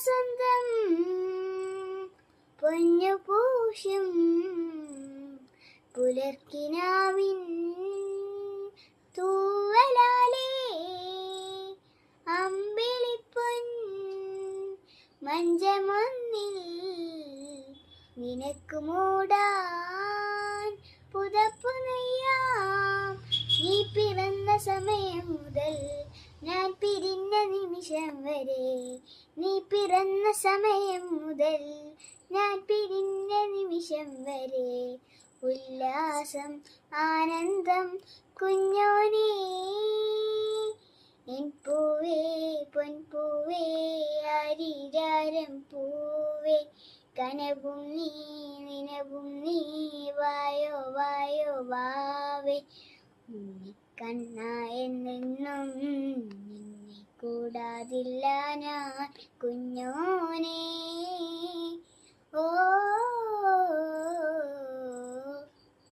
വസന്തം പൊന്നു പൂശും പുലർക്കിനാവിൻ തൂവലാലേ അമ്പിളിപ്പൊൻ മഞ്ചമൊന്നിൽ നിനക്കു മൂടാൻ പുതപ്പു നെയ്യാം. നീ പിറന്ന സമയം മുതൽ ഞാൻ പിരിഞ്ഞ നിമിഷം വരെ, നീ പിറന്ന സമയം മുതൽ ഞാൻ പിരിഞ്ഞ നിമിഷം വരെ, ഉല്ലാസം ആനന്ദം കുഞ്ഞോനേ. എൻ പൂവേ പൊൻപൂവേ ആരിരാരം പൂവേ, കനവും നീ നിനവും നീ വായോ വായോ വാവേ. ഉണ്ണിക്കണ്ണായെന്നെന്നും നിന്നെ കൂടാതില്ല ഞാൻ കുഞ്ഞോ.